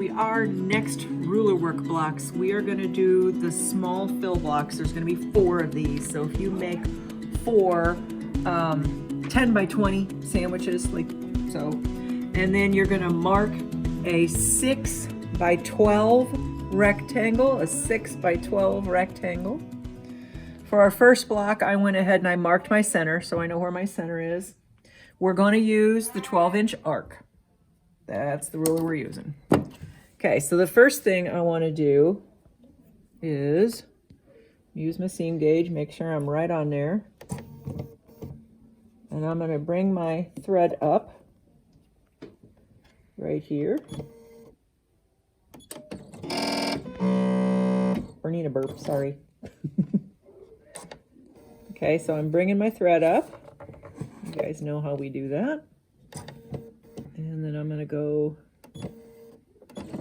we are next ruler work blocks. We are going to do the small fill blocks. There's going to be 4 of these. So if you make 4 10 by 20 sandwiches, like so, and then you're going to mark a 6 by 12 rectangle, a 6 by 12 rectangle. For our first block, I went ahead and I marked my center, so I know where my center is. We're going to use the 12-inch arc. That's the ruler we're using. Okay, so the first thing I want to do is use my seam gauge, make sure I'm right on there. And I'm going to bring my thread up right here. Bernina burp, sorry. Okay, so I'm bringing my thread up. You guys know how we do that. And then I'm going to go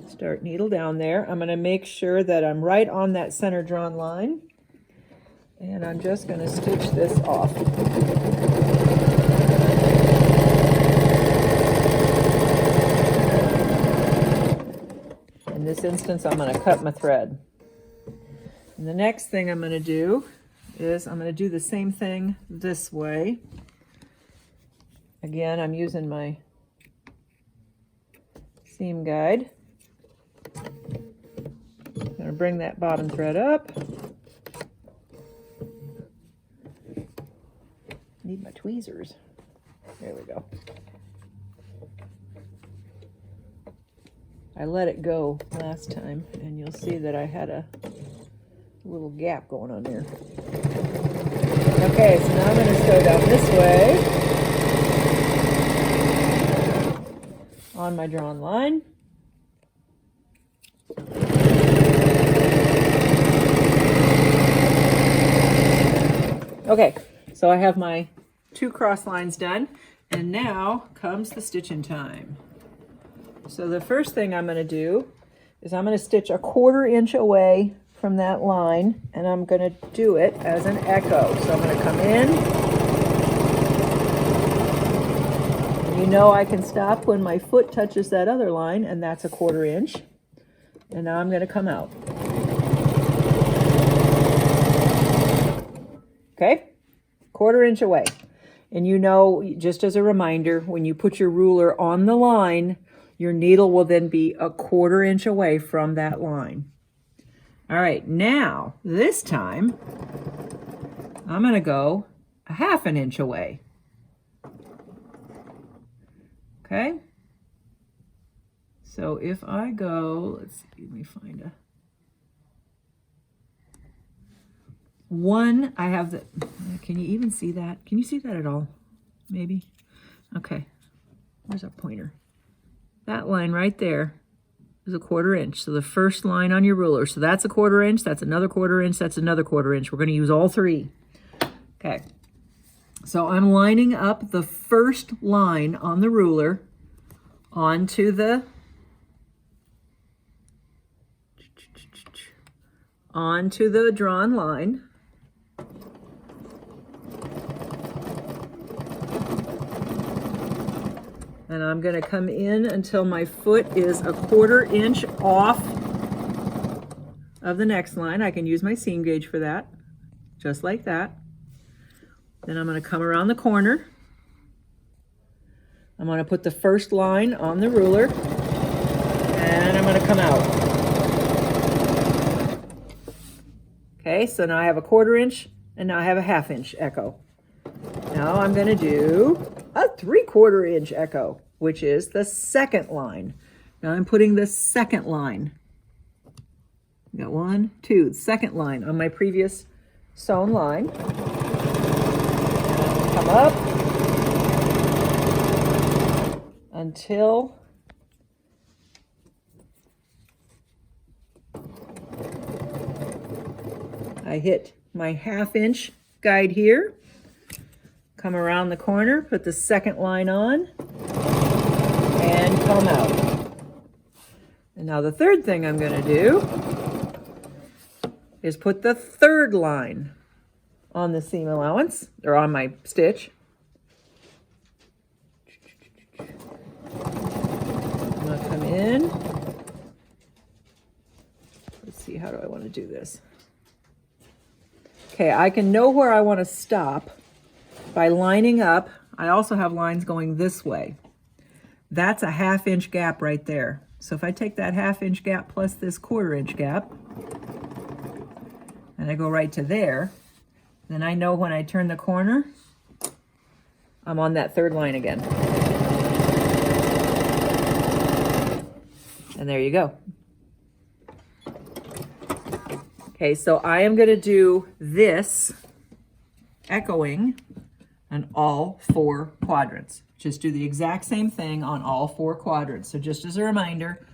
start needle down there. I'm going to make sure that I'm right on that center drawn line. And I'm just going to stitch this off. In this instance, I'm going to cut my thread. And the next thing I'm going to do is I'm going to do the same thing this way. Again, I'm using my seam guide. I'm going to bring that bottom thread up. Need my tweezers. There we go. I let it go last time, and you'll see that I had a little gap going on there. Okay, so now I'm going to sew down this way on my drawn line. Okay, so I have my 2 cross lines done, and now comes the stitching time. So the first thing I'm going to do is I'm going to stitch a 1/4 inch away from that line, and I'm going to do it as an echo. So I'm going to come in. You know I can stop when my foot touches that other line, and that's a 1/4 inch. And now I'm going to come out. Okay, 1/4 inch away. And you know, just as a reminder, when you put your ruler on the line, your needle will then be a 1/4 inch away from that line. All right, now, this time, I'm going to go a 1/2 inch away. Okay? So if I go, let's see, let me find a 1, I have the, can you even see that? Can you see that at all? Maybe? Okay, where's our pointer? That line right there is a 1/4 inch. So the first line on your ruler. So that's a 1/4 inch, that's another 1/4 inch, that's another 1/4 inch. We're going to use all 3. Okay. So I'm lining up the first line on the ruler onto the drawn line. And I'm going to come in until my foot is a 1/4 inch off of the next line. I can use my seam gauge for that, just like that. Then I'm going to come around the corner. I'm going to put the first line on the ruler, and I'm going to come out. Okay, so now I have a 1/4 inch, and now I have a 1/2 inch echo. Now I'm going to do a 3/4 inch echo, which is the second line. Now I'm putting the second line. Got 1, 2, second line on my previous sewn line. Come up until I hit my 1/2 inch guide here. Come around the corner, put the second line on, and come out. And now the third thing I'm going to do is put the third line on the seam allowance, or on my stitch. I'm going to come in, see, how do I want to do this? Okay, I can know where I want to stop by lining up. I also have lines going this way. That's a 1/2 inch gap right there. So if I take that 1/2 inch gap plus this 1/4 inch gap, and I go right to there, then I know when I turn the corner, I'm on that 3rd line again. And there you go. Okay, so I am going to do this echoing on all 4 quadrants. Just do the exact same thing on all 4 quadrants. So just as a reminder,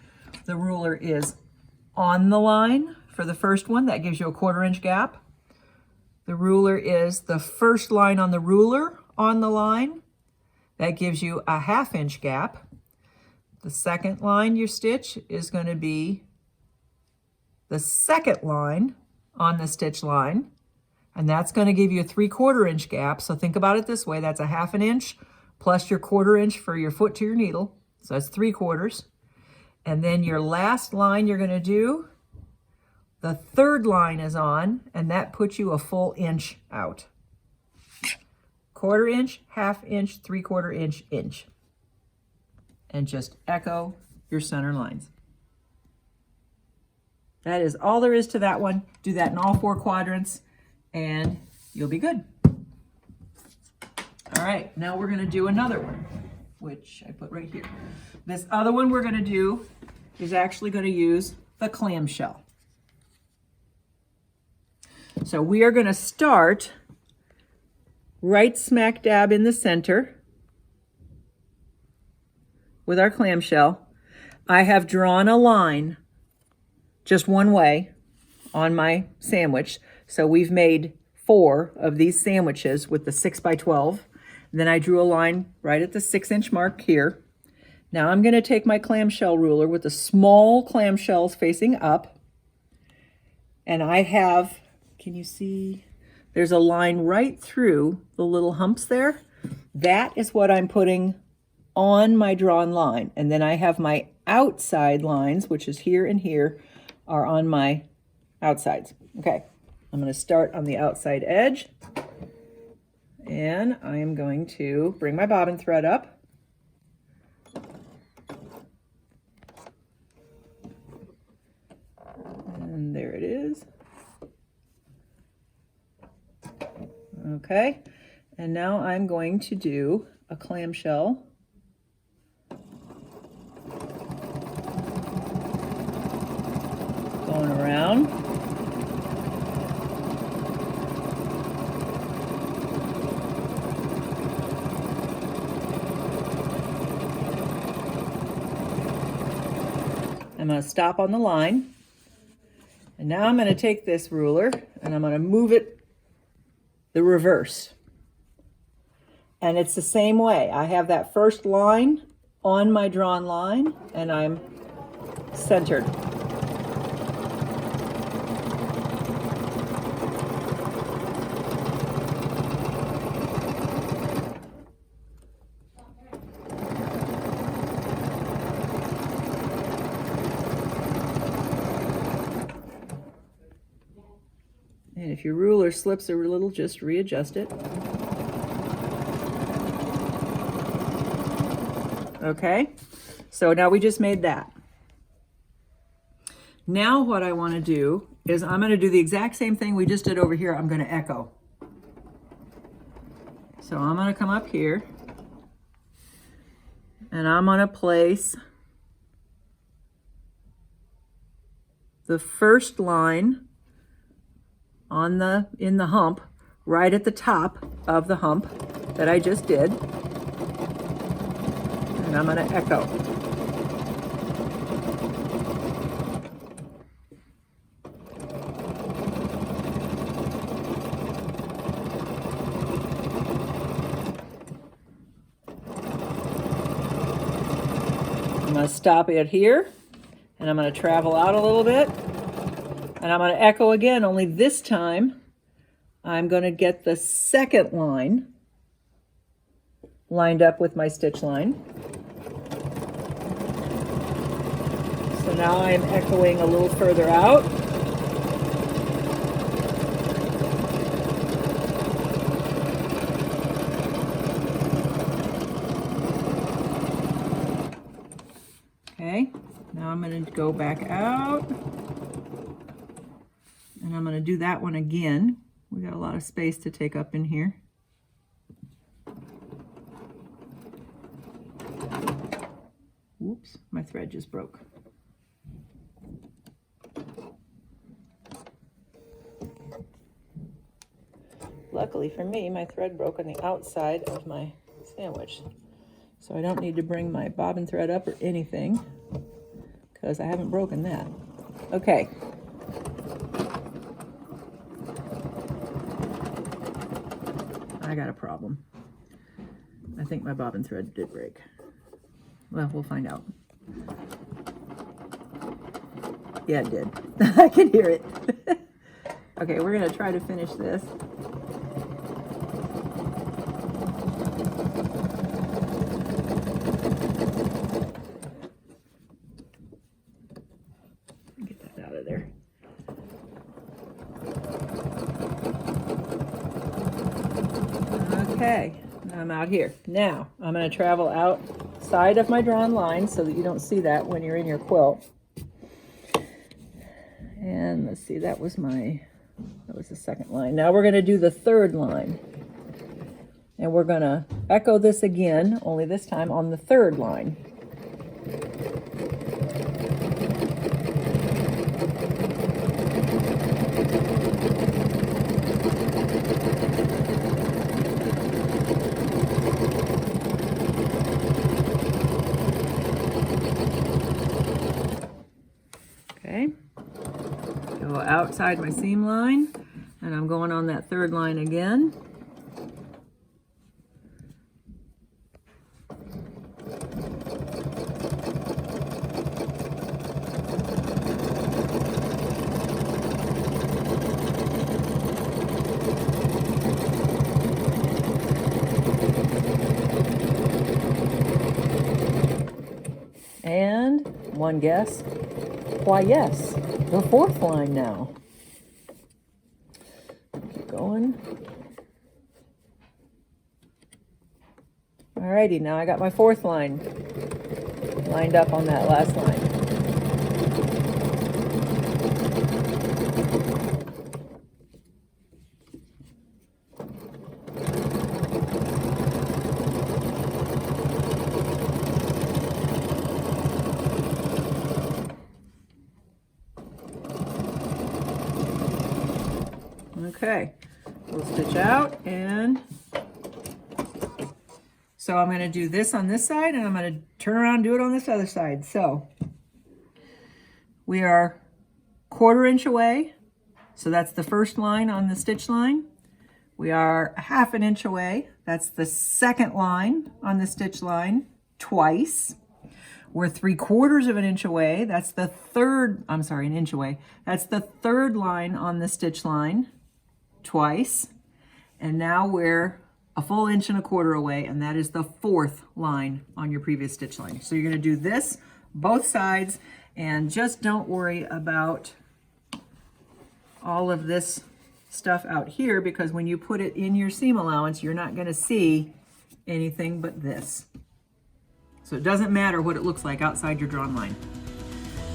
the ruler is on the line for the first one. That gives you a 1/4 inch gap. The ruler is the first line on the ruler on the line. That gives you a 1/2 inch gap. The second line you stitch is going to be the second line on the stitch line. And that's going to give you a 3/4 inch gap. So think about it this way. That's a 1/2 inch plus your 1/4 inch for your foot to your needle. So that's 3/4. And then your last line you're going to do, the 3rd line is on, and that puts you a full inch out. 1/4 inch, 1/2 inch, 3/4 inch, inch. And just echo your center lines. That is all there is to that one. Do that in all 4 quadrants, and you'll be good. All right, now we're gonna do another one, which I put right here. This other one we're gonna do is actually gonna use the clamshell. So we are gonna start right smack dab in the center with our clamshell. I have drawn a line just one way on my sandwich. So we've made 4 of these sandwiches with the 6 by 12. Then I drew a line right at the 6 inch mark here. Now I'm going to take my clamshell ruler with the small clamshells facing up. And I have, can you see? There's a line right through the little humps there. That is what I'm putting on my drawn line. And then I have my outside lines, which is here and here, are on my outsides. Okay, I'm going to start on the outside edge. And I am going to bring my bobbin thread up. And there it is. Okay, and now I'm going to do a clamshell. Going around. I'm going to stop on the line. And now I'm going to take this ruler and I'm going to move it the reverse. And it's the same way. I have that first line on my drawn line and I'm centered. And if your ruler slips a little, just readjust it. Okay, so now we just made that. Now what I want to do is I'm going to do the exact same thing we just did over here. I'm going to echo. So I'm going to come up here and I'm going to place the first line on in the hump, right at the top of the hump that I just did. And I'm going to echo. I'm going to stop it here and I'm going to travel out a little bit. And I'm going to echo again, only this time I'm going to get the second line lined up with my stitch line. So now I'm echoing a little further out. Now I'm going to go back out, and I'm going to do that one again. We got a lot of space to take up in here. Whoops, my thread just broke. Luckily for me, my thread broke on the outside of my sandwich. So I don't need to bring my bobbin thread up or anything, because I haven't broken that. Okay. I got a problem. I think my bobbin thread did break. Well, we'll find out. Yeah, it did. I can hear it. Okay, we're gonna try to finish this. Get that out of there. Okay, I'm out here. Now, I'm gonna travel outside of my drawn line so that you don't see that when you're in your quilt. And let's see, that was the second line. Now we're going to do the third line. And we're going to echo this again, only this time on the third line. Okay. Go outside my seam line, and I'm going on that third line again. And one guess, why yes, the fourth line now. Keep going. Alrighty, now I got my fourth line lined up on that last line. Okay, we'll stitch out, and so I'm going to do this on this side, and I'm going to turn around and do it on this other side. So we are 1/4 inch away, so that's the first line on the stitch line. We are 1/2 inch away, that's the second line on the stitch line twice. We're 3/4 inch away, that's the third, I'm sorry, an inch away. That's the third line on the stitch line twice. And now we're a full 1.25 inches away, and that is the fourth line on your previous stitch line. So you're going to do this both sides, and just don't worry about all of this stuff out here, because when you put it in your seam allowance, you're not going to see anything but this. So it doesn't matter what it looks like outside your drawn line.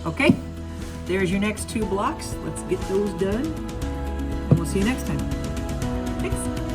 Okay, there's your next 2 blocks. Let's get those done, and we'll see you next time. Thanks.